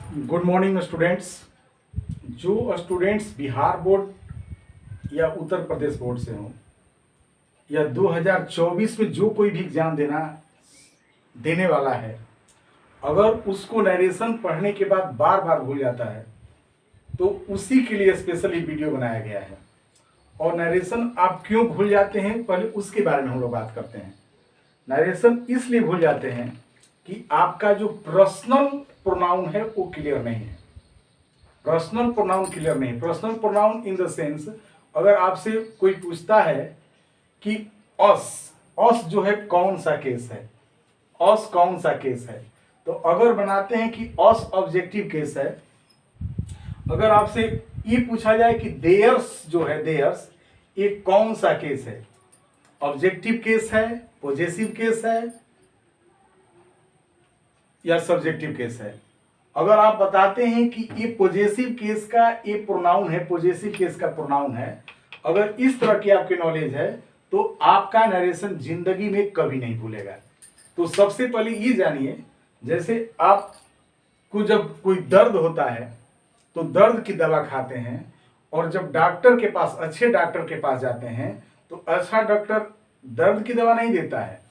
Good morning students. जो students Bihar board या Uttar Pradesh board से हों या 2024 में जो कोई भी एग्जाम देने वाला है, अगर उसको नरेशन पढ़ने के बाद बार बार भूल जाता है तो उसी के लिए स्पेशली वीडियो बनाया गया है। और नरेशन आप क्यों भूल जाते हैं, पहले उसके बारे में हम लोग बात करते हैं। नरेशन इसलिए भूल जाते हैं कि आपका जो पर्सनल प्रोनाउन है वो क्लियर नहीं है। पर्सनल प्रोनाउन क्लियर नहीं, personal pronoun in the sense, अगर आपसे कोई पूछता है कि अस अस जो है कौन सा केस है, अस कौन सा केस है, तो अगर बनाते हैं कि अस ऑब्जेक्टिव केस है। अगर आपसे ये पूछा जाए कि देयर्स जो है, देयर्स ये कौन सा केस है, ऑब्जेक्टिव केस है, पॉजेसिव केस है या सब्जेक्टिव केस है। अगर आप बताते हैं कि ये पॉजेसिव केस का ये प्रोनाउन है, पॉजेसिव केस का प्रोनाउन है, अगर इस तरह की आपकी नॉलेज है तो आपका नरेशन जिंदगी में कभी नहीं भूलेगा। तो सबसे पहले ये जानिए, जैसे आपको जब कोई दर्द होता है तो दर्द की दवा खाते हैं, और जब डॉक्टर के पास, अच्छे डॉक्टर के पास जाते हैं तो अच्छा डॉक्टर दर्द की दवा नहीं देता है,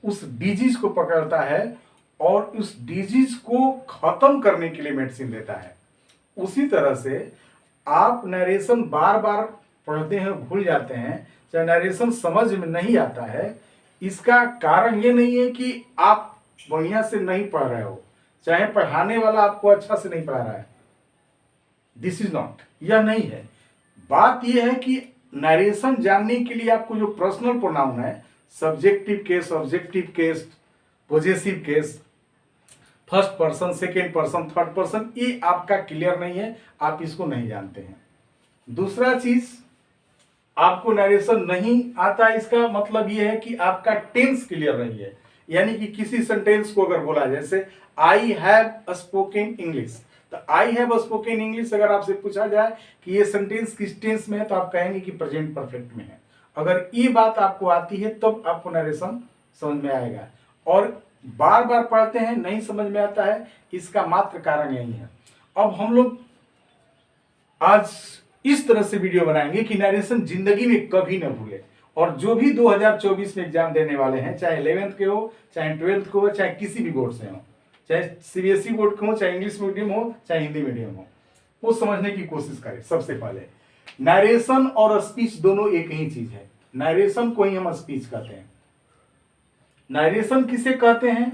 उस डिजीज को पकड़ता है और उस डिजीज को खत्म करने के लिए मेडिसिन देता है। उसी तरह से आप नरेशन बार बार पढ़ते हैं, भूल जाते हैं, चाहे नरेशन समझ में नहीं आता है, इसका कारण ये नहीं है कि आप बढ़िया से नहीं पढ़ रहे हो, चाहे पढ़ाने वाला आपको अच्छा से नहीं पढ़ा रहा है, दिस इज नॉट, यह नहीं है। बात यह है कि नरेशन जानने के लिए आपको जो पर्सनल प्रोनाउन है, subjective case, objective case, possessive case, first person, second person, third person, ये आपका क्लियर नहीं है, आप इसको नहीं जानते हैं। दूसरा चीज, आपको नरेशन नहीं आता, इसका मतलब ये है कि आपका टेंस क्लियर नहीं है। यानी कि किसी सेंटेंस को अगर बोला, जैसे आई हैव स्पोकन इंग्लिश, तो आई हैव स्पोकन इंग्लिश अगर आपसे पूछा जाए कि ये सेंटेंस किस टेंस में है, तो आप कहेंगे कि प्रेजेंट परफेक्ट में है। अगर ये बात आपको आती है तब आपको नरेशन समझ में आएगा। और बार बार पढ़ते हैं, नहीं समझ में आता है, इसका मात्र कारण यही है। अब हम लोग आज इस तरह से वीडियो बनाएंगे कि नरेशन जिंदगी में कभी न भूले। और जो भी 2024 में एग्जाम देने वाले हैं, चाहे 11th के हो, चाहे 12th के हो, चाहे किसी भी बोर्ड से हो, चाहे सीबीएसई बोर्ड के हो, चाहे इंग्लिश मीडियम हो, चाहे हिंदी मीडियम हो, वो समझने की कोशिश करें। सबसे पहले नरेशन और स्पीच दोनों एक ही चीज है। नरेशन को ही हम स्पीच कहते हैं। नरेशन किसे कहते हैं?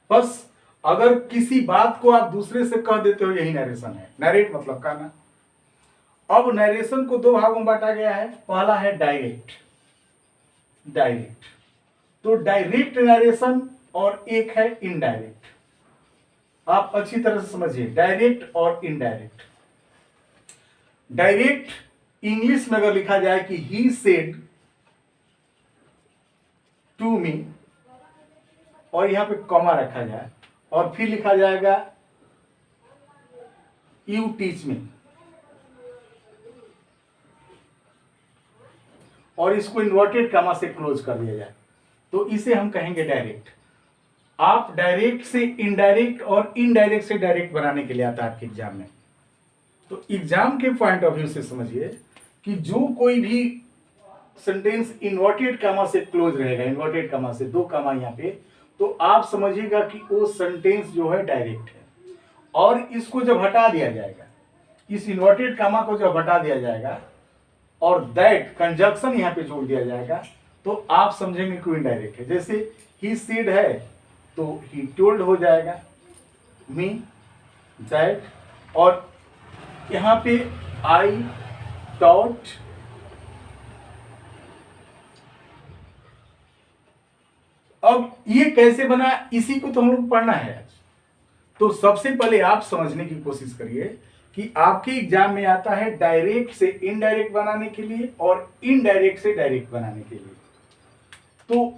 बस अगर किसी बात को आप दूसरे से कह देते हो, यही नरेशन है। नरेट मतलब कहना। अब नरेशन को दो भागों में बांटा गया है। पहला है डायरेक्ट, डायरेक्ट, तो डायरेक्ट नरेशन, और एक है इनडायरेक्ट। आप अच्छी तरह से समझिए, डायरेक्ट और इनडायरेक्ट। डायरेक्ट इंग्लिश में अगर लिखा जाए कि ही सेड टू मी, और यहां पे कॉमा रखा जाए और फिर लिखा जाएगा यू टीच मी, और इसको इन्वर्टेड कॉमा से क्लोज कर दिया जाए, तो इसे हम कहेंगे डायरेक्ट। आप डायरेक्ट से इनडायरेक्ट और इनडायरेक्ट से डायरेक्ट बनाने के लिए आता है आपके एग्जाम में। तो एग्जाम के पॉइंट ऑफ व्यू से समझिए कि जो कोई भी सेंटेंस इन्वर्टेड कॉमा से क्लोज रहेगा, इन्वर्टेड कॉमा से, दो कॉमा यहाँ पे, तो आप समझिएगा कि वो सेंटेंस जो है डायरेक्ट है। और इसको जब हटा दिया जाएगा, इस इन्वर्टेड कॉमा को जब हटा दिया जाएगा और दैट कंजक्शन यहाँ पे जोड़ दिया जाएगा, तो आप समझेंगे कि इनडायरेक्ट है। जैसे ही सेड है तो ही टोल्ड हो जाएगा, मी, दैट, और यहाँ पे आई टॉट, अब ये कैसे बना, इसी को तो हम लोग पढ़ना है आज। तो सबसे पहले आप समझने की कोशिश करिए कि आपके एग्जाम में आता है डायरेक्ट से इनडायरेक्ट बनाने के लिए और इनडायरेक्ट से डायरेक्ट बनाने के लिए। तो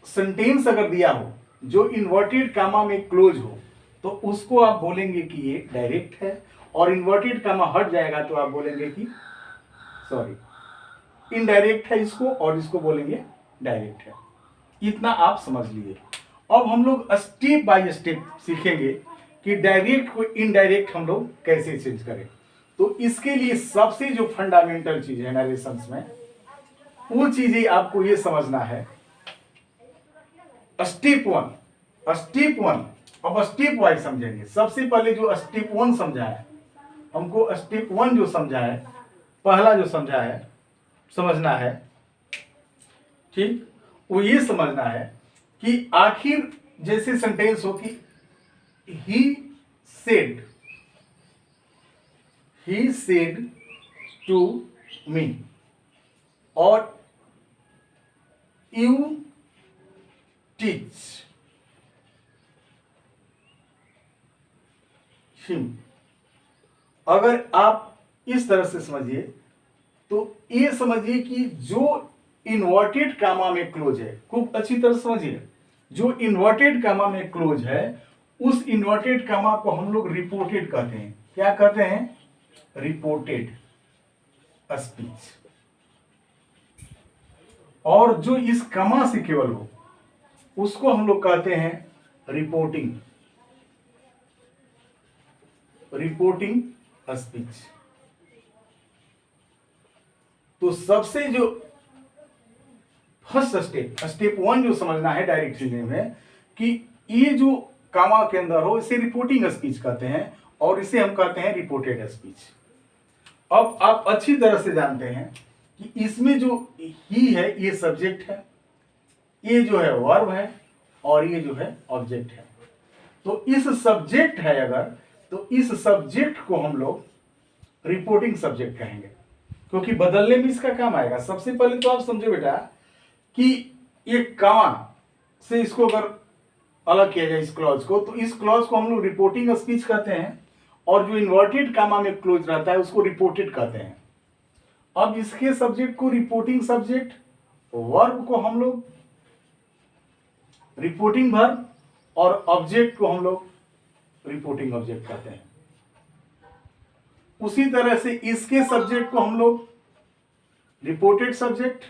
सेंटेंस अगर दिया हो जो इन्वर्टेड कामा में क्लोज हो, तो उसको आप बोलेंगे कि ये डायरेक्ट है, और इन्वर्टेड कामा हट जाएगा तो आप बोलेंगे कि सॉरी इनडायरेक्ट है इसको, और इसको बोलेंगे डायरेक्ट है। इतना आप समझ लीजिए। अब हम लोग स्टेप बाय स्टेप सीखेंगे कि डायरेक्ट को इनडायरेक्ट हम लोग कैसे चेंज करें। तो इसके लिए सबसे जो फंडामेंटल चीज है नरेशंस में, वो चीजें आपको ये समझना है। स्टेप वन, अब स्टेप वाइज समझेंगे। सबसे पहले जो स्टेप वन समझा है हमको, स्टेप वन जो समझा है, पहला जो समझा है, समझना है, ठीक, वो ये समझना है कि आखिर जैसे सेंटेंस हो कि ही सेड टू मी और यू टीच हिम। अगर आप इस तरह से समझिए तो ये समझिए कि जो इन्वर्टेड कामा में क्लोज है, खूब अच्छी तरह समझिए, जो इन्वर्टेड कामा में क्लोज है उस इन्वर्टेड कामा को हम लोग रिपोर्टेड कहते हैं। क्या कहते हैं? Reported speech. और जो इस कमा से केवल हो उसको हम लोग कहते हैं रिपोर्टिंग स्पीच। तो सबसे जो फर्स्ट स्टेप वन जो समझना है डायरेक्ट रीजनिंग में कि ये जो कामा के अंदर हो इसे रिपोर्टिंग स्पीच कहते हैं और इसे हम कहते हैं रिपोर्टेड स्पीच। अब आप अच्छी तरह से जानते हैं कि इसमें जो ही है ये सब्जेक्ट है, ये जो है वर्ब है और ये जो है ऑब्जेक्ट है। तो इस सब्जेक्ट है अगर, तो इस सब्जेक्ट को हम लोग रिपोर्टिंग सब्जेक्ट कहेंगे क्योंकि बदलने में इसका काम आएगा। सबसे पहले तो आप समझो बेटा कि ये कामा से इसको अगर अलग किया जाए इस क्लॉज को, तो इस क्लॉज को हम लोग रिपोर्टिंग स्पीच कहते हैं और जो इन्वर्टेड कामा में क्लोज रहता है उसको रिपोर्टेड कहते हैं। अब इसके सब्जेक्ट को रिपोर्टिंग सब्जेक्ट, वर्ब को हम लोग रिपोर्टिंग वर्ब और ऑब्जेक्ट को हम लोग रिपोर्टिंग ऑब्जेक्ट कहते हैं। उसी तरह से इसके सब्जेक्ट को हम लोग रिपोर्टेड सब्जेक्ट,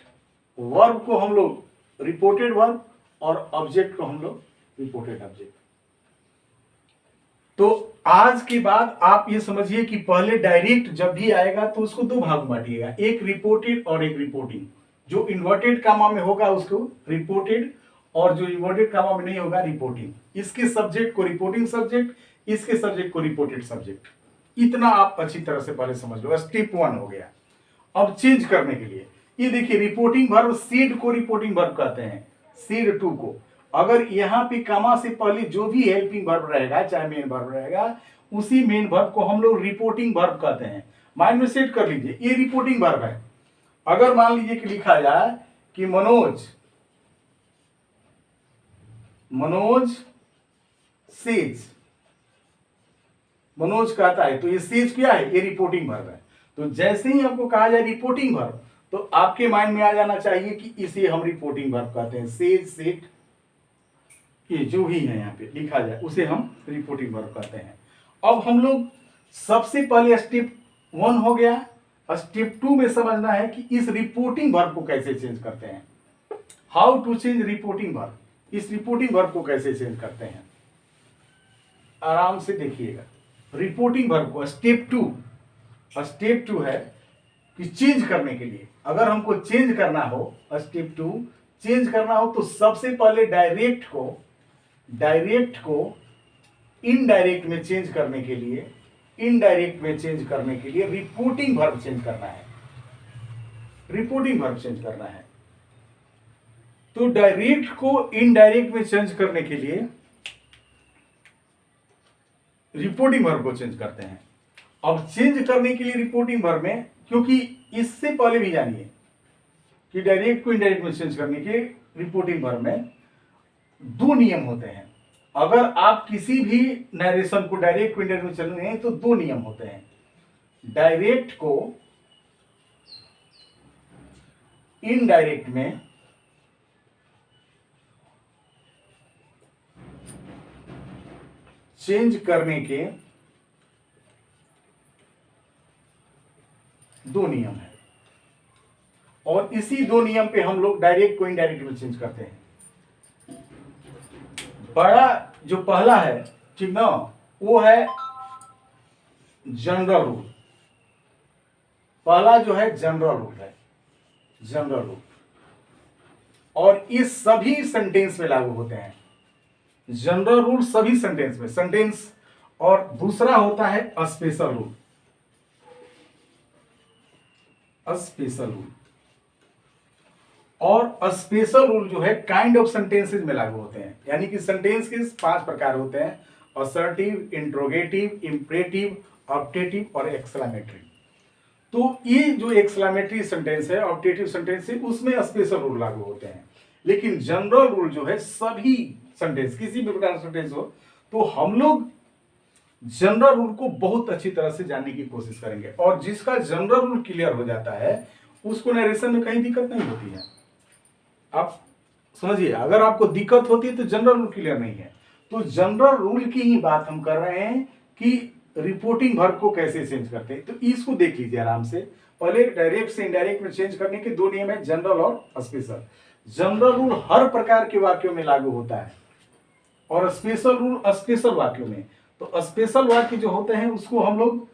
वर्ब को हम लोग रिपोर्टेड वर्ब और ऑब्जेक्ट को हम लोग रिपोर्टेड ऑब्जेक्ट। तो आज के बाद आप ये समझिए कि पहले डायरेक्ट जब भी आएगा तो उसको दो भाग में बांटिएगा, एक रिपोर्टेड और एक रिपोर्टिंग। जो इन्वर्टेड कामा में होगा उसको रिपोर्टेड और जो इन्वर्टेड कामा में नहीं होगा रिपोर्टिंग। इसके सब्जेक्ट को रिपोर्टिंग सब्जेक्ट, इसके सब्जेक्ट को रिपोर्टेड सब्जेक्ट। इतना आप अच्छी तरह से पहले समझ लो। स्टेप वन हो गया। अब चेंज करने के लिए ये देखिए, रिपोर्टिंग वर्ब सीड को रिपोर्टिंग वर्ब कहते हैं, सीड टू को। अगर यहाँ पे कामा से पहले जो भी हेल्पिंग वर्ब रहेगा चाहे मेन वर्ब रहेगा, उसी मेन वर्ब को हम लोग रिपोर्टिंग वर्ब कहते हैं। माइंड में सेट कर लीजिए, ये रिपोर्टिंग वर्ब है। अगर मान लीजिए कि लिखा जाए कि मनोज सेज, मनोज कहता है, तो ये सेज क्या है? ये रिपोर्टिंग वर्ब है। तो जैसे ही आपको कहा जाए रिपोर्टिंग वर्ब, तो आपके माइंड में आ जाना चाहिए कि इसे हम रिपोर्टिंग वर्ब कहते हैं। सेज, सेट, ये जो भी है यहाँ पे लिखा जाए उसे हम रिपोर्टिंग वर्ब कहते हैं। अब हम लोग सबसे पहले स्टेप वन हो गया। स्टेप टू में समझना है कि इस रिपोर्टिंग वर्ब को कैसे चेंज करते हैं। How to change reporting verb. इस रिपोर्टिंग वर्ब को कैसे चेंज करते हैं, आराम से देखिएगा। रिपोर्टिंग वर्ब को स्टेप टू है कि चेंज करने के लिए, अगर हमको चेंज करना हो, स्टेप टू चेंज करना हो, तो सबसे पहले डायरेक्ट को इनडायरेक्ट में चेंज करने के लिए रिपोर्टिंग वर्ब चेंज करना है। तो डायरेक्ट को इनडायरेक्ट में चेंज करने के लिए रिपोर्टिंग वर्ब को चेंज करते हैं। अब चेंज करने के लिए रिपोर्टिंग वर्ब में, क्योंकि इससे पहले भी जानिए कि डायरेक्ट को इनडायरेक्ट में चेंज करने के रिपोर्टिंग वर्ब में दो नियम होते हैं। अगर आप किसी भी नरेशन को डायरेक्ट को इनडायरेक्ट में चलने हैं तो दो नियम होते हैं। डायरेक्ट को इनडायरेक्ट में चेंज करने के दो नियम है और इसी दो नियम पे हम लोग डायरेक्ट को इनडायरेक्ट में चेंज करते हैं। बड़ा जो पहला है, ठीक ना, वो है जनरल रूल। पहला जो है जनरल रूल है, जनरल रूल, और ये सभी सेंटेंस में लागू होते हैं। जनरल रूल सभी सेंटेंस में, सेंटेंस। और दूसरा होता है स्पेशल रूल, स्पेशल रूल। और स्पेशल रूल जो है काइंड ऑफ सेंटेंसेस में लागू होते हैं, यानी कि सेंटेंस के 5 प्रकार होते हैं: असर्टिव, इंट्रोगेटिव, इंपरेटिव, ऑप्टेटिव और एक्सक्लेमेटरी। तो ये जो एक्सक्लेमेटरी सेंटेंस है, ऑप्टेटिव सेंटेंस है, उसमें स्पेशल रूल लागू होते हैं। लेकिन जनरल रूल जो है सभी सेंटेंस, किसी भी प्रकार का सेंटेंस हो, तो हम लोग जनरल रूल को बहुत अच्छी तरह से जानने की कोशिश करेंगे। और जिसका जनरल रूल क्लियर हो जाता है उसको नरेशन में कहीं दिक्कत नहीं होती है। आप समझिए, अगर आपको दिक्कत होती है तो जनरल रूल क्लियर नहीं है। तो जनरल रूल की ही बात हम कर रहे हैं कि रिपोर्टिंग वर्ब को कैसे चेंज करते हैं। तो इसको देख लीजिए आराम से। पहले डायरेक्ट से इनडायरेक्ट में चेंज करने के 2 नियम है, जनरल और स्पेशल। जनरल रूल हर प्रकार के वाक्यों में लागू होता है और स्पेशल रूल स्पेशल वाक्यों में। तो स्पेशल वाक्य जो होते हैं उसको हम लोग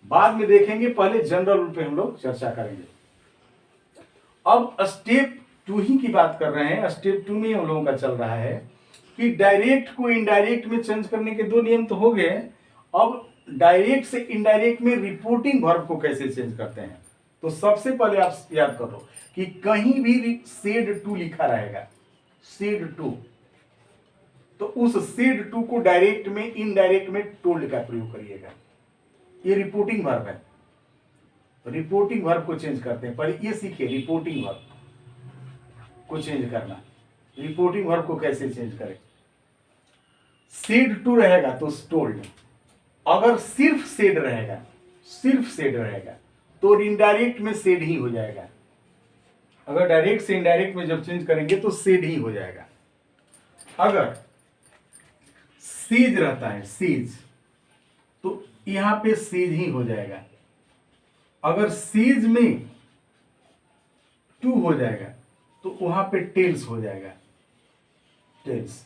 बाद में देखेंगे, पहले जनरल रूल पे हम लोग चर्चा करेंगे। अब स्टेप 2 ही की बात कर रहे हैं। स्टेप 2 में हम लोगों का चल रहा है कि डायरेक्ट को इनडायरेक्ट में चेंज करने के 2 नियम तो हो गए। अब डायरेक्ट से इनडायरेक्ट में रिपोर्टिंग वर्ब को कैसे चेंज करते हैं। तो सबसे पहले आप याद करो कि कहीं भी सेड टू लिखा रहेगा, सेड टू, तो उस सेड टू को डायरेक्ट में इनडायरेक्ट में टोल्ड का प्रयोग करिएगा। ये रिपोर्टिंग वर्ब है, रिपोर्टिंग वर्ब को चेंज करते हैं। पहले ये सीखिए, रिपोर्टिंग वर्ब को चेंज करना। रिपोर्टिंग वर्ब को कैसे चेंज करें। सेड टू रहेगा तो टोल्ड। अगर सिर्फ सेड रहेगा, सिर्फ सेड रहेगा तो इनडायरेक्ट में सेड ही हो जाएगा। अगर डायरेक्ट से इनडायरेक्ट में जब चेंज करेंगे तो सेड ही हो जाएगा। अगर सीज रहता है, सीज, तो यहां पे सीज ही हो जाएगा। अगर सीज में टू हो जाएगा तो वहां पे टेल्स हो जाएगा, टेल्स।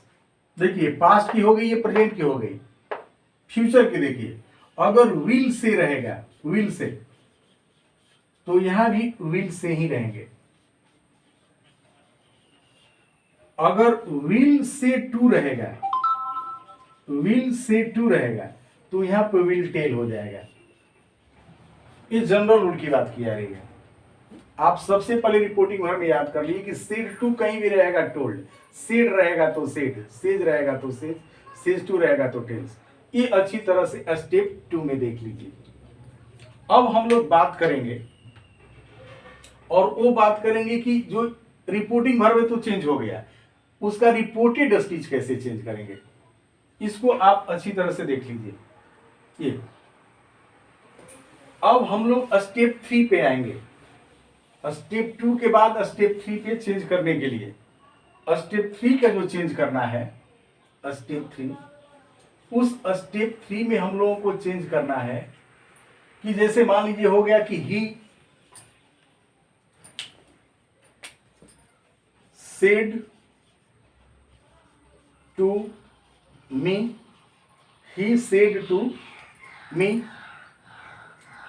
देखिए पास्ट की हो गई, ये प्रेजेंट की हो गई। फ्यूचर की देखिए, अगर विल से रहेगा, विल से, तो यहां भी विल से ही रहेंगे। अगर विल से टू रहेगा, विल से टू रहेगा तो यहां पर विल टेल हो जाएगा। ये जनरल रूल की बात की जा रही है। आप सबसे पहले रिपोर्टिंग वर्ब में याद कर लीजिए कि सेड टू कहीं भी रहेगा टोल्ड, सेड रहेगा तो सेड, सेज रहेगा तो सेज, सेज टू रहेगा तो टेल्स। ये अच्छी तरह से स्टेप 2 में देख लीजिए। अब हम लोग बात करेंगे, और वो बात करेंगे कि जो रिपोर्टिंग वर्ब है तो चेंज हो गया, उसका रिपोर्टेड स्पीच कैसे चेंज करेंगे। इसको आप अच्छी तरह से देख लीजिए। ये अब हम लोग स्टेप 3 पे आएंगे। स्टेप 2 के बाद स्टेप 3 पे चेंज करने के लिए, स्टेप 3 का जो चेंज करना है, स्टेप 3, उस स्टेप 3 में हम लोगों को चेंज करना है कि जैसे मान लीजिए हो गया कि he said to me, he said to me,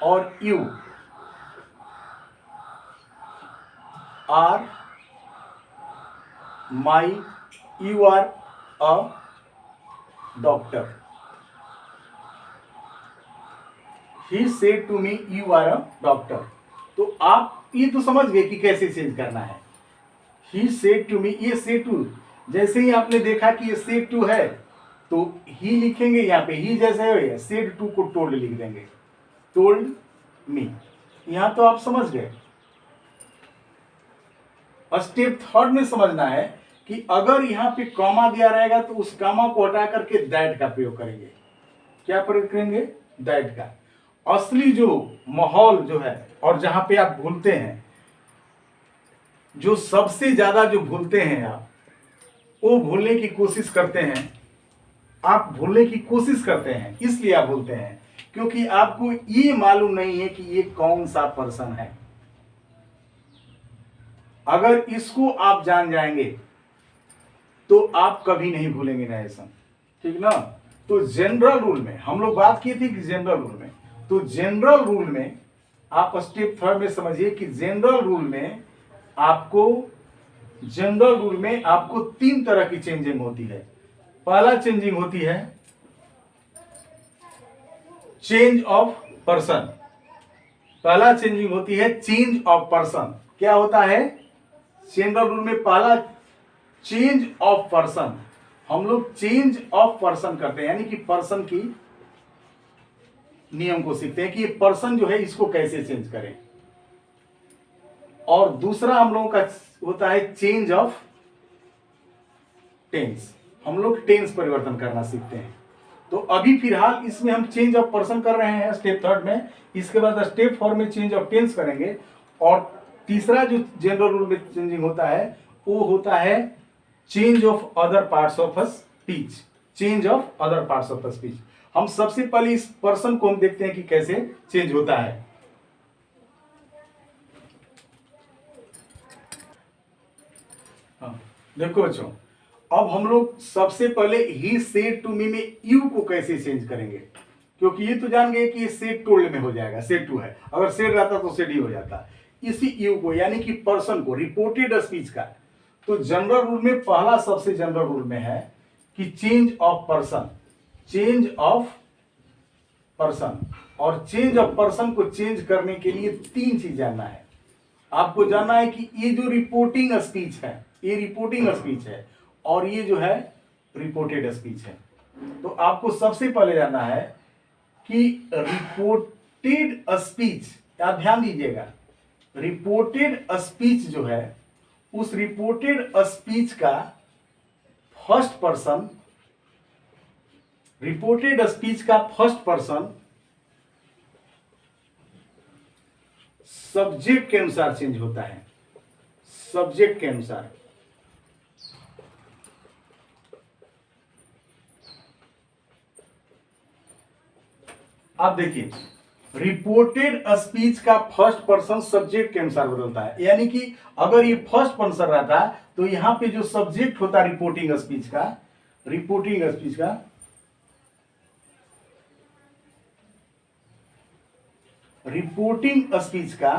और you are my, you are a doctor. He said to me you are a doctor. तो आप ये तो समझ गए कि कैसे चेंज करना है। ही सेड टू मी, ये सेड टू, जैसे ही आपने देखा कि ये सेड टू है तो ही लिखेंगे यहाँ पे, ही जैसे है सेड टू को टोल्ड लिख देंगे, टोल्ड मी। यहां तो आप समझ गए। स्टेप 3 में समझना है कि अगर यहां पे कॉमा दिया रहेगा तो उस कॉमा को हटा करके दैट का प्रयोग करेंगे। क्या प्रयोग करेंगे? दैट का। असली जो माहौल जो है और जहां पे आप भूलते हैं, जो सबसे ज्यादा जो भूलते हैं आप, वो भूलने की कोशिश करते हैं, आप भूलने की कोशिश करते हैं, इसलिए आप भूलते हैं क्योंकि आपको ये मालूम नहीं है कि ये कौन सा पर्सन है। अगर इसको आप जान जाएंगे तो आप कभी नहीं भूलेंगे नरेशन, ठीक ना। तो जनरल रूल में हम लोग बात की थी कि जनरल रूल में, तो जनरल रूल में आप स्टेप थर्ड में समझिए कि जनरल रूल में आपको तीन तरह की चेंजिंग होती है। पहला चेंजिंग होती है चेंज ऑफ पर्सन। पहला चेंजिंग होती है चेंज ऑफ पर्सन। क्या होता है जनरल रूल में? पहला चेंज ऑफ पर्सन। हम लोग चेंज ऑफ पर्सन करते हैं, यानी कि पर्सन की नियम को सीखते हैं कि ये पर्सन जो है इसको कैसे चेंज करें। और दूसरा हम लोगों का होता है चेंज ऑफ टेंस। हम लोग टेंस परिवर्तन करना सीखते हैं। तो अभी फिलहाल इसमें हम चेंज ऑफ पर्सन कर रहे हैं स्टेप थर्ड में। इसके बाद स्टेप फोर में चेंज ऑफ टेंस करेंगे। और तीसरा जो जनरल रूल में चेंजिंग होता है वो होता है change of other parts of speech. Change of other parts of speech. हम सबसे पहले इस पर्सन को हम देखते हैं कि कैसे चेंज होता है। देखो बच्चों, अब हम लोग सबसे पहले ही सेड टू मी में यू को कैसे चेंज करेंगे, क्योंकि ये तो जान गए कि ये सेड टोल्ड में हो जाएगा, सेड टू है, अगर सेड रहता तो सेड ही हो जाता। इसी यू को यानी कि पर्सन को, रिपोर्टेड स्पीच का, तो जनरल रूल में पहला सबसे जनरल रूल में है कि change of person. Change of person. और चेंज ऑफ पर्सन को चेंज करने के लिए तीन चीज जानना है। आपको जानना है कि ये जो रिपोर्टिंग स्पीच है, ये रिपोर्टिंग स्पीच है और ये जो है रिपोर्टेड स्पीच है। तो आपको सबसे पहले जानना है कि रिपोर्टेड स्पीच, आप ध्यान दीजिएगा, रिपोर्टेड स्पीच जो है उस रिपोर्टेड स्पीच का फर्स्ट पर्सन, रिपोर्टेड स्पीच का फर्स्ट पर्सन सब्जेक्ट के अनुसार चेंज होता है। सब्जेक्ट के अनुसार। आप देखिए, रिपोर्टेड स्पीच का फर्स्ट पर्सन सब्जेक्ट के अनुसार बदलता है। यानी कि अगर ये फर्स्ट पर्सन रहता तो यहां पे जो सब्जेक्ट होता है रिपोर्टिंग स्पीच का, रिपोर्टिंग स्पीच का, रिपोर्टिंग स्पीच का,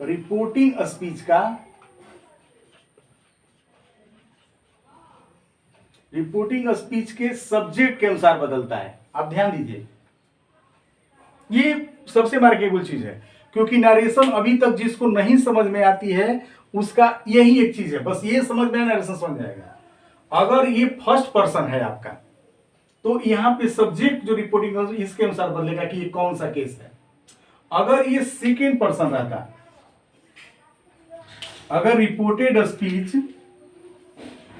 रिपोर्टिंग स्पीच का, रिपोर्टिंग स्पीच के सब्जेक्ट के अनुसार बदलता है। आप ध्यान दीजिए, ये सबसे मार्केबल चीज है, क्योंकि नरेशन अभी तक जिसको नहीं समझ में आती है उसका यही एक चीज है, बस ये समझ में नरेशन समझ जाएगा। अगर ये फर्स्ट पर्सन है आपका तो यहां पे सब्जेक्ट जो रिपोर्टिंग इसके अनुसार बदलेगा कि ये कौन सा केस है। अगर ये सेकेंड पर्सन रहता, अगर रिपोर्टेड स्पीच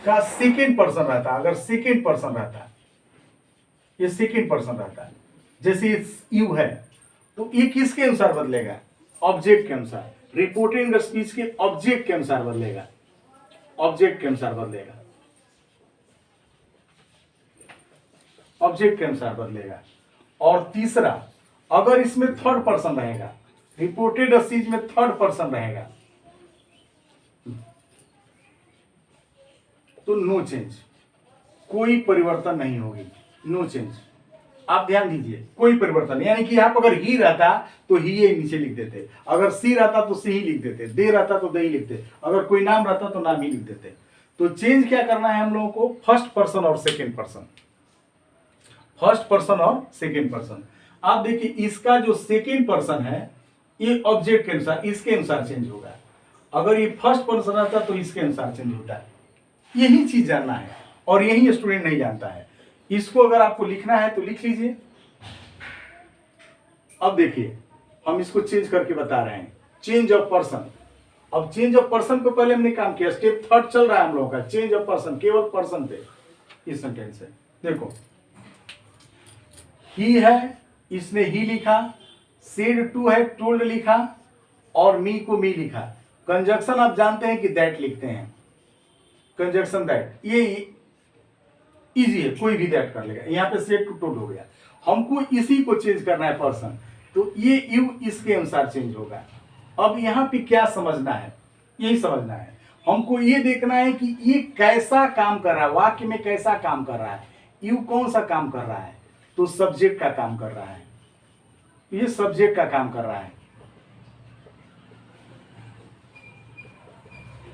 का सेकेंड पर्सन रहता, अगर सेकेंड पर्सन रहता, ये सेकेंड पर्सन रहता, जैसे यू है, तो ये किसके अनुसार बदलेगा? ऑब्जेक्ट के अनुसार। रिपोर्टिंग स्पीच के ऑब्जेक्ट के अनुसार बदलेगा, ऑब्जेक्ट के अनुसार बदलेगा, ऑब्जेक्ट के अनुसार बदलेगा। और तीसरा, अगर इसमें थर्ड पर्सन रहेगा, रिपोर्टेड स्पीच में थर्ड पर्सन रहेगा, तो नो चेंज, कोई परिवर्तन नहीं होगी, नो चेंज। आप ध्यान दीजिए, कोई परिवर्तन, यानी कि आप अगर ही रहता तो ही ये नीचे लिख देते, अगर सी रहता तो सी ही लिख देते, दे रहता तो दे ही लिखते, अगर कोई नाम रहता तो नाम ही लिख देते। तो चेंज क्या करना है हम लोगों को? फर्स्ट पर्सन और सेकेंड पर्सन, फर्स्ट पर्सन और सेकेंड पर्सन। आप देखिए, इसका जो सेकेंड पर्सन है ये ऑब्जेक्ट के अनुसार, इसके अनुसार चेंज होगा। अगर ये फर्स्ट पर्सन रहता तो इसके अनुसार चेंज होता है। यही चीज जानना है और यही स्टूडेंट नहीं जानता है। इसको अगर आपको लिखना है तो लिख लीजिए। अब देखिए, हम इसको चेंज करके बता रहे हैं, चेंज ऑफ पर्सन। अब चेंज ऑफ पर्सन पे पहले हमने काम किया, स्टेप थर्ड चल रहा है हम लोगों का, चेंज ऑफ पर्सन, केवल पर्सन पे इस सेंटेंस है। देखो, ही है, इसने ही लिखा, सेड टू है, टोल्ड लिखा, और मी को मी लिखा। कंजक्शन आप जानते हैं कि दैट लिखते हैं, कंजक्शन दैट, ये इजी है, कोई भी दैट कर लेगा। यहाँ पे सेड टू टोल्ड हो गया, हमको इसी को चेंज करना है पर्सन, तो ये यू इसके अनुसार चेंज होगा। अब यहाँ पे क्या समझना है? यही समझना है हमको, ये देखना है कि ये कैसा काम कर रहा है, वाक्य में कैसा काम कर रहा है, यू कौन सा काम कर रहा है। तो सब्जेक्ट का काम कर रहा है, ये सब्जेक्ट का काम कर रहा है,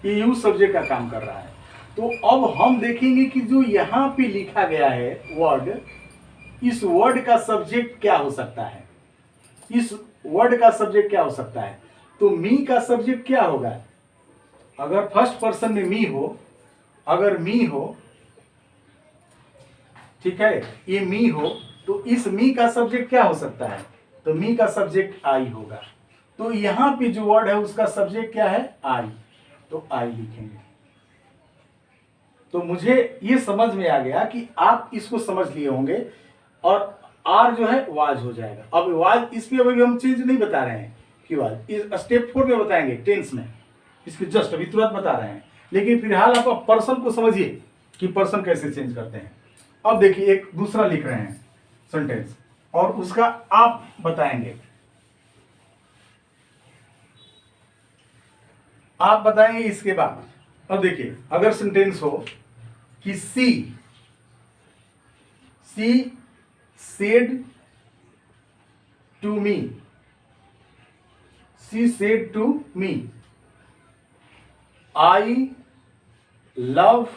ये यूज सब्जेक्ट का काम कर रहा है। तो अब हम देखेंगे कि जो यहां पे लिखा गया है वर्ड, इस वर्ड का सब्जेक्ट क्या हो सकता है, इस वर्ड का सब्जेक्ट क्या हो सकता है। तो मी का सब्जेक्ट क्या होगा, अगर फर्स्ट पर्सन में मी हो, अगर मी हो, ठीक है, ये मी हो, तो इस मी का सब्जेक्ट क्या हो सकता है, तो मी का सब्जेक्ट आई होगा। तो यहां पे जो वर्ड है उसका सब्जेक्ट क्या है, आई, तो आई लिखेंगे। तो मुझे ये समझ में आ गया कि आप इसको समझ लिए होंगे, और आर जो है वाज हो जाएगा। अब वाज इसमें अभी हम चीज नहीं बता रहे हैं कि वाज इस स्टेप 4 में बताएंगे, टेंस में, इसके जस्ट अभी तुरंत बता रहे हैं, लेकिन फिलहाल आप पर्सन को समझिए कि पर्सन कैसे चेंज करते हैं। अब देखिए एक दूसरा लिख रहे हैं सेंटेंस, और उसका आप बताएंगे, आप बताएंगे इसके बाद। अब देखिए अगर सेंटेंस हो कि she said to me, she said to me I love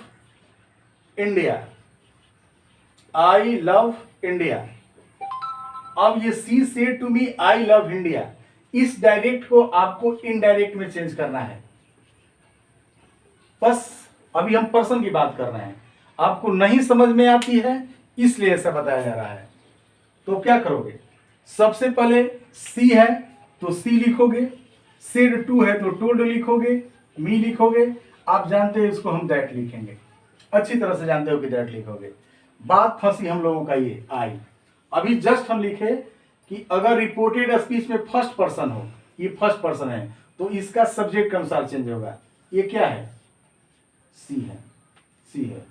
India, I love India. अब ये she said to me I love India, इस डायरेक्ट को आपको इनडायरेक्ट में चेंज करना है। बस अभी हम पर्सन की बात कर रहे हैं, आपको नहीं समझ में आती है इसलिए ऐसा बताया जा रहा है। तो क्या करोगे, सबसे पहले सी है तो सी लिखोगे, सेड टू है तो टोल्ड लिखोगे, मी लिखोगे, आप जानते हो इसको हम दैट लिखेंगे, अच्छी तरह से जानते हो कि दैट लिखोगे। बात फंसी हम लोगों का ये आई। अभी जस्ट हम लिखे कि अगर रिपोर्टेड स्पीच में फर्स्ट पर्सन हो, ये फर्स्ट पर्सन है, तो इसका सब्जेक्ट के अनुसार चेंज होगा। ये क्या है, सी है, सी है।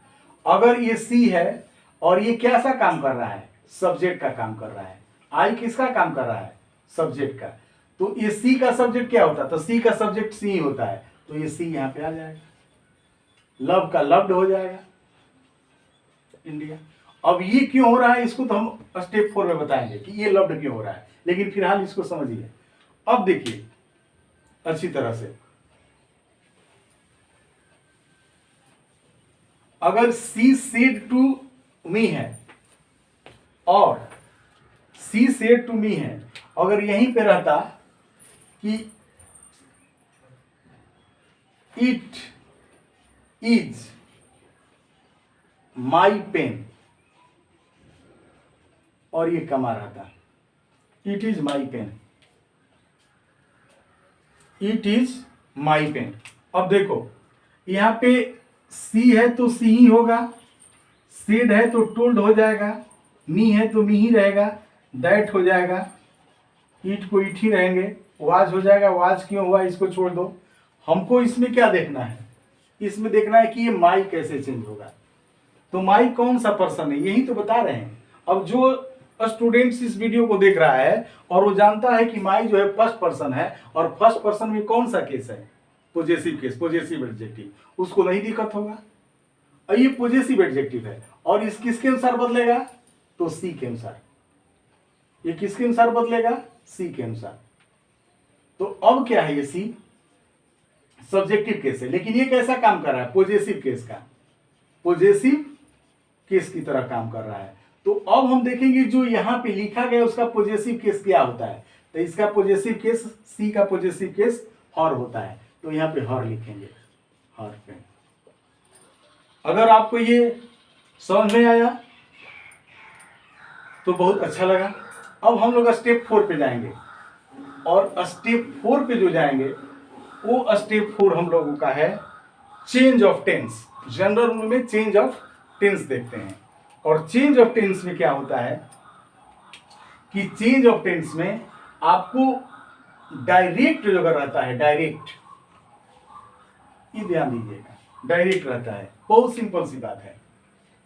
अगर ये सी है और ये कैसा काम कर रहा है, सब्जेक्ट का काम कर रहा है। आई किसका काम कर रहा है, सब्जेक्ट का। तो ये सी का सब्जेक्ट क्या होता है, तो सी का सब्जेक्ट सी होता है, तो ये सी यहां पे आ जाएगा, लव का लव्ड हो जाएगा, इंडिया। अब ये क्यों हो रहा है इसको तो हम स्टेप 4 में बताएंगे कि ये लव्ड क्यों हो रहा है, लेकिन फिलहाल इसको समझिए। अब देखिए अच्छी तरह से, अगर सी सेड टू मी है और सी सेड टू मी है, अगर यहीं पे रहता कि इट इज माई पेन, और ये कमा रहता, it is my pen, it is my pen. अब देखो यहां पे सी है तो सी ही होगा, सेड है तो टोल्ड हो जाएगा, मी है तो मी ही रहेगा, दैट हो जाएगा, ईट को ईट ही रहेंगे, वाज हो जाएगा, वाज क्यों हुआ इसको छोड़ दो। हमको इसमें क्या देखना है, इसमें देखना है कि ये माई कैसे चेंज होगा। तो माई कौन सा पर्सन है, यही तो बता रहे हैं। अब जो स्टूडेंट्स इस वीडियो को देख रहा है और वो जानता है कि माई जो है फर्स्ट पर्सन है, और फर्स्ट पर्सन में कौन सा केस है, पॉजेसिव केस, पॉजेसिव एडजेक्टिव, उसको नहीं दिक्कत होगा। और ये पॉजेसिव एडजेक्टिव है, और इस किसके अनुसार बदलेगा, तो सी के अनुसार। ये किसके अनुसार बदलेगा, सी के अनुसार। तो अब क्या है, ये सी सब्जेक्टिव केस है, लेकिन ये कैसा काम कर रहा है, पॉजेसिव केस का, पॉजेसिव केस की तरह काम कर रहा है। तो अब हम देखेंगे जो यहां पे लिखा गया उसका पॉजेसिव केस क्या होता है। तो इसका पॉजेसिव केस, सी का पॉजेसिव केस हर होता है, तो यहां पे हर लिखेंगे, हर पे। अगर आपको ये समझ में आया तो बहुत अच्छा लगा। अब हम लोग स्टेप 4 पे जाएंगे, और स्टेप 4 पे जो जाएंगे वो स्टेप 4 हम लोगों का है change of tense. General rule में चेंज ऑफ टेंस देखते हैं, और चेंज ऑफ टेंस में क्या होता है कि चेंज ऑफ टेंस में आपको डायरेक्ट जो अगर रहता है, डायरेक्ट, ये ध्यान दीजिएगा, डायरेक्ट रहता है, बहुत सिंपल सी बात है।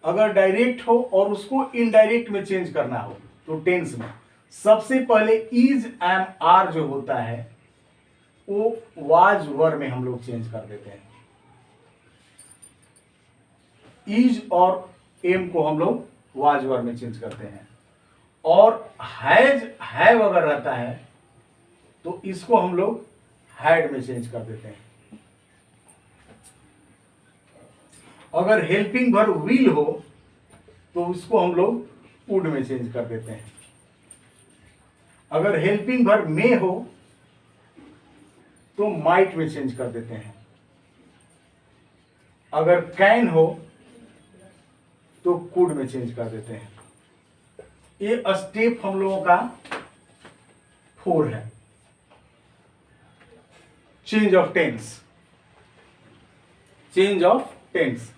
अगर डायरेक्ट हो और उसको इनडायरेक्ट में चेंज करना हो, तो टेंस में सबसे पहले इज एम आर जो होता है वो वाज वर में हम लोग चेंज कर देते हैं। इज और एम को हम लोग वाज वर में चेंज करते हैं। और हैव अगर रहता है तो इसको हम लोग हैड में चेंज कर देते हैं। अगर हेल्पिंग वर्ब विल हो तो उसको हम लोग वुड में चेंज कर देते हैं। अगर हेल्पिंग वर्ब मे हो तो माइट में चेंज कर देते हैं। अगर कैन हो तो कुड में चेंज कर देते हैं। ये स्टेप हम लोगों का 4 है। Change of tense. Change of tense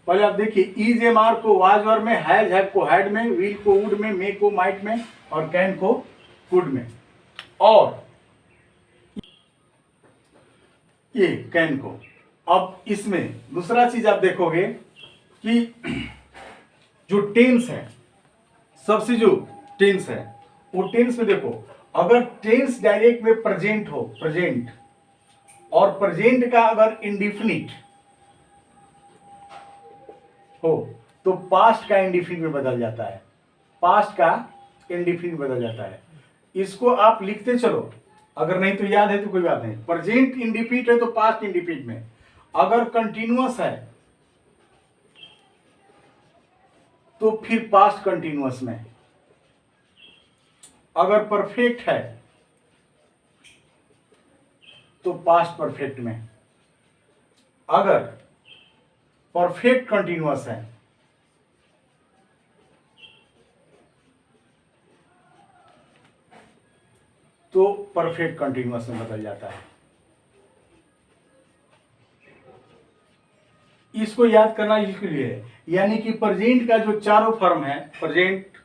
पहले आप देखिए, इज एम आर को वाज वर्ब में, हैज हैव को हैड में, विल को वुड में, मे को माइट में और कैन को कुड में। और ये कैन को, अब इसमें दूसरा चीज आप देखोगे कि जो टेंस है, सबसे जो टेंस है वो टेंस में देखो, अगर टेंस डायरेक्ट में प्रेजेंट हो, प्रेजेंट, और प्रेजेंट का अगर इंडिफिनिट हो तो पास्ट का इंडिफिनिट में बदल जाता है। पास्ट का इंडिफिनिट बदल जाता है। इसको आप लिखते चलो, अगर नहीं तो याद है तो कोई बात नहीं। प्रेजेंट इंडिफिनिट है तो पास्ट इंडिफिनिट में, अगर कंटिन्यूअस है तो फिर पास्ट कंटिन्यूअस में, अगर परफेक्ट है तो पास्ट परफेक्ट में, अगर परफेक्ट कंटिन्यूअस है तो परफेक्ट कंटिन्यूअस में बदल जाता है। इसको याद करना इसलिए है, यानी कि प्रेजेंट का जो चारों फॉर्म है, present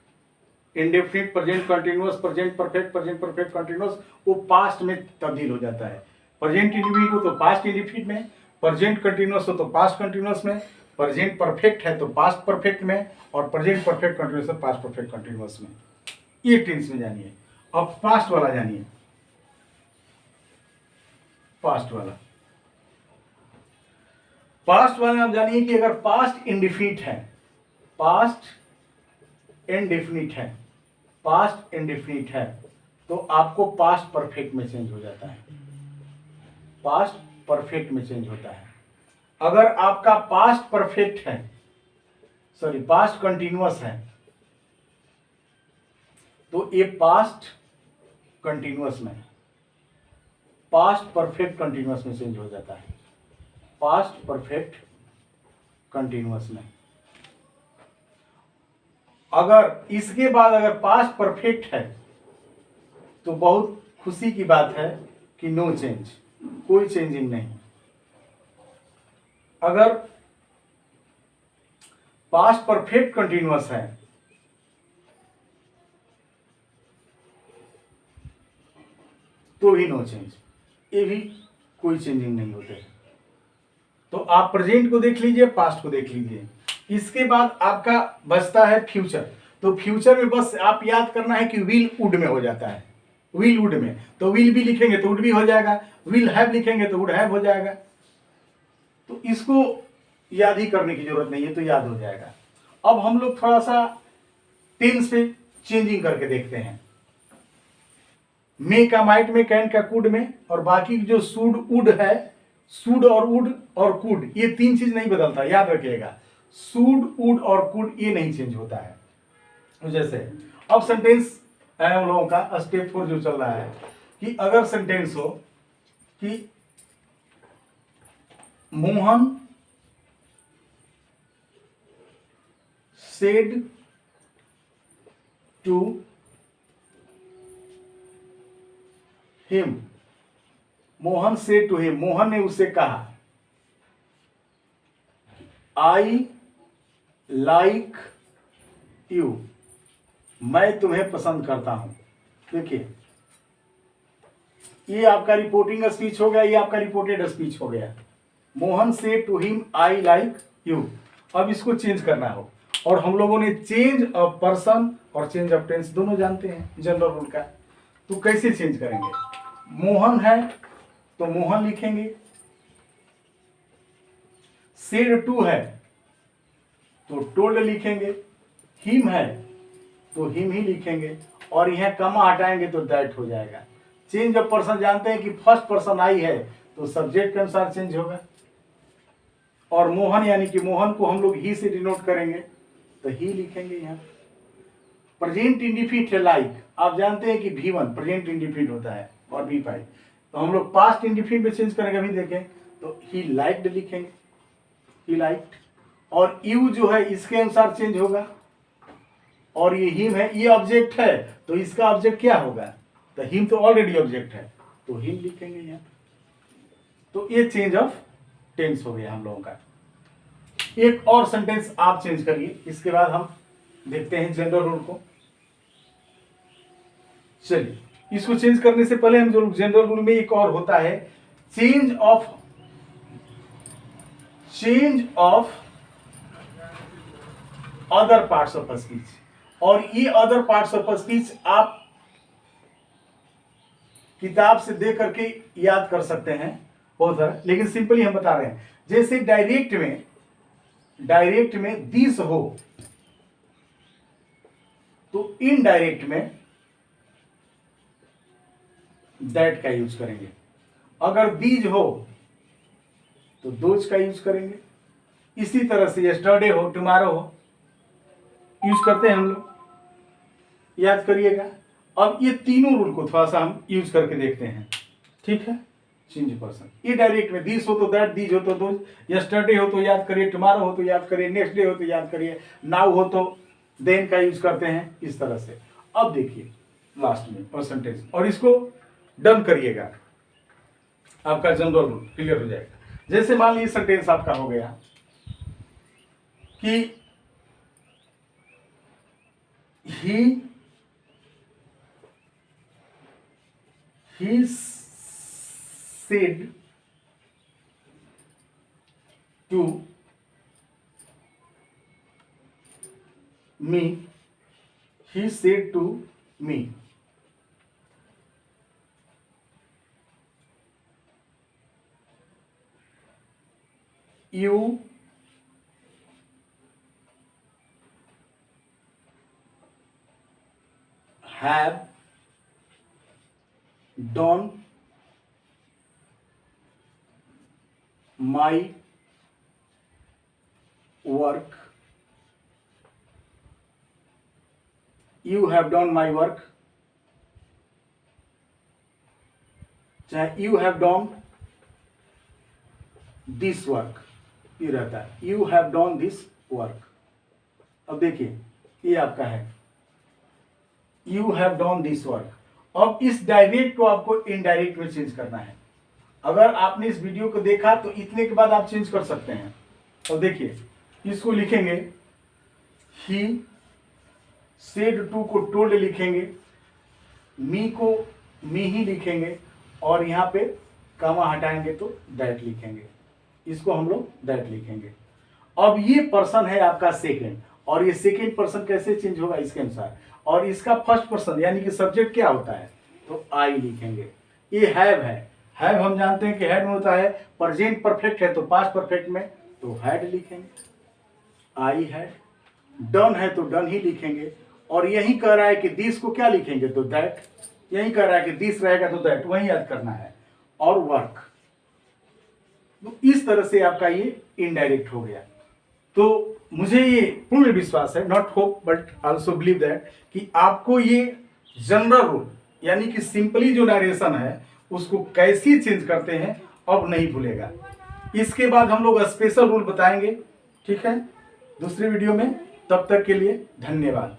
indefinite, present continuous, present perfect, present perfect continuous, वो पास्ट में तब्दील हो जाता है। प्रेजेंट इंडिफिनिट हो तो पास्ट इंडिफिनिट में, प्रेजेंट कंटिन्यूअस हो तो पास्ट कंटिन्यूअस में, प्रेजेंट परफेक्ट है तो पास्ट परफेक्ट में, और प्रेजेंट परफेक्ट कंटिन्यूअस है पास्ट परफेक्ट कंटिन्यूअस में। ये टेंस में जानिए। अब पास्ट वाला जानिए। पास्ट वाला, पास्ट वाला आप जानिए कि अगर पास्ट इंडिफिनिट है, पास्ट इंडिफिनिट है, पास्ट इंडिफिनिट है तो आपको पास्ट परफेक्ट में चेंज हो जाता है। पास्ट परफेक्ट में चेंज होता है। अगर आपका पास्ट परफेक्ट है, सॉरी पास्ट कंटिन्यूअस है, तो ये पास्ट कंटिन्यूअस में, पास्ट परफेक्ट कंटिन्यूअस में चेंज हो जाता है। पास्ट परफेक्ट कंटिन्यूअस में। अगर इसके बाद अगर पास्ट परफेक्ट है तो बहुत खुशी की बात है कि नो चेंज, कोई चेंजिंग नहीं। अगर पास्ट परफेक्ट कंटिन्यूअस है तो भी नो चेंज, ये भी कोई चेंजिंग नहीं होते। तो आप प्रेजेंट को देख लीजिए, पास्ट को देख लीजिए। इसके बाद आपका बचता है फ्यूचर। तो फ्यूचर में बस आप याद करना है कि विल वुड में हो जाता है। विल वुड में तो विल भी लिखेंगे तो वुड भी हो जाएगा, विल हैव लिखेंगे तो वुड हैव हो जाएगा। तो इसको याद ही करने की जरूरत नहीं है, तो याद हो जाएगा। अब हम लोग थोड़ा सा टेंस पे चेंजिंग करके देखते हैं। मे का माइट में, कैन का कुड में, और बाकी जो शुड वुड है, शुड और वुड और कुड, ये तीन चीज नहीं बदलता, याद रखिएगा। शुड वुड और कुड ये नहीं चेंज होता है। तो जैसे अब सेंटेंस है हम लोगों का स्टेप 4 जो चल रहा है, कि अगर सेंटेंस हो कि Mohan said to him, Mohan said to him, Mohan ने उसे कहा, I like you, मैं तुम्हें पसंद करता हूं। देखिए ये आपका रिपोर्टिंग स्पीच हो गया, ये आपका रिपोर्टेड स्पीच हो गया। Mohan said to him, I like you। अब इसको चेंज करना हो, और हम लोगों ने चेंज ऑफ पर्सन और चेंज ऑफ टेंस दोनों जानते हैं जनरल रूल का। तो कैसे चेंज करेंगे? मोहन है तो मोहन लिखेंगे, सेड टू है तो टोल्ड लिखेंगे, हिम है तो हिम ही लिखेंगे, और यहाँ कमा हटाएंगे तो दैट हो जाएगा। चेंज ऑफ पर्सन जानते हैं कि फर्स्ट पर्सन आई है तो सब्जेक्ट के अनुसार चेंज होगा, और मोहन यानी कि मोहन को हम लोग ही से डिनोट करेंगे तो ही लिखेंगे यहाँ। प्रेजेंट इंडिफिनिट है लाइक, आप जानते हैं कि V1 प्रेजेंट इंडिफिनिट होता है और V5, तो हम लोग पास्ट इंडिफिनिट में चेंज करेंगे। अभी देखें तो ही लाइक्ड लिखेंगे, ही लाइक्ड, और यू जो है इसके अनुसार चेंज होगा, और ये हिम है, ये ऑब्जेक्ट है तो इसका ऑब्जेक्ट क्या होगा, तो हिम तो ऑलरेडी ऑब्जेक्ट है तो हिम लिखेंगे यहाँ। तो ये चेंज ऑफ टेंस हो गया हम लोगों का। एक और सेंटेंस आप चेंज करिए, इसके बाद हम देखते हैं जनरल रूल को। चलिए, इसको चेंज करने से पहले हम जो जनरल रूल में एक और होता है change of other parts of speech, और ये अदर पार्ट्स ऑफ स्पीच आप किताब से देख करके याद कर सकते हैं बहुत सारा, लेकिन सिंपली हम बता रहे हैं। जैसे डायरेक्ट में दिस हो तो इनडायरेक्ट में दैट का यूज करेंगे, अगर दीज हो तो दोज का यूज करेंगे। इसी तरह से यस्टरडे हो, टुमारो हो, यूज करते हैं हम लोग, याद करिएगा। अब ये तीनों रूल को थोड़ा सा हम यूज करके देखते हैं, ठीक है। चेंज पर्सन, ये डायरेक्ट में दिस हो तो दैट, दीज हो तो दोज, यस्टरडे हो तो याद करिए, टुमारो हो तो याद करिए, नेक्स्ट डे हो तो याद करिए, नाउ हो तो देन का यूज करते हैं, इस तरह से। अब देखिए लास्ट में परसेंटेज, और इसको डन करिएगा, आपका जनरल रूल क्लियर हो जाएगा। जैसे मान लीजिए सेंटेंस आपका हो गया कि he said to me, he said to me, you have done my work, you have done my work, चाहे you have done this work, ये रहता है you have done this work। अब देखिए ये आपका है you have done this work। अब इस डायरेक्ट को आपको इनडायरेक्ट में चेंज करना है। अगर आपने इस वीडियो को देखा तो इतने के बाद आप चेंज कर सकते हैं। तो देखिए इसको लिखेंगे ही सेड टू को टोल्ड लिखेंगे, मी को मी ही लिखेंगे, और यहाँ पे कामा हटाएंगे तो दैट लिखेंगे, इसको हम लोग दैट लिखेंगे। अब ये पर्सन है आपका सेकेंड, और ये सेकेंड पर्सन कैसे चेंज होगा इसके अनुसार, और इसका फर्स्ट पर्सन यानी कि सब्जेक्ट क्या होता है तो आई लिखेंगे। ये हैव है, हैव हम जानते हैं कि हैड में होता है, प्रेजेंट परफेक्ट है तो पास्ट परफेक्ट में तो हैड लिखेंगे, आई हैड। डन है तो डन ही लिखेंगे, और यही कह रहा है कि दिस को क्या लिखेंगे तो दैट, यही कह रहा है कि दिस रहेगा तो दैट, वही याद करना है। और वर्क, तो इस तरह से आपका ये इनडायरेक्ट हो गया। तो मुझे ये पूर्ण विश्वास है, not hope but also believe that, कि आपको ये जनरल रूल यानी कि सिंपली जो नरेशन है उसको कैसे चेंज करते हैं अब नहीं भूलेगा। इसके बाद हम लोग स्पेशल रूल बताएंगे, ठीक है, दूसरे वीडियो में। तब तक के लिए धन्यवाद।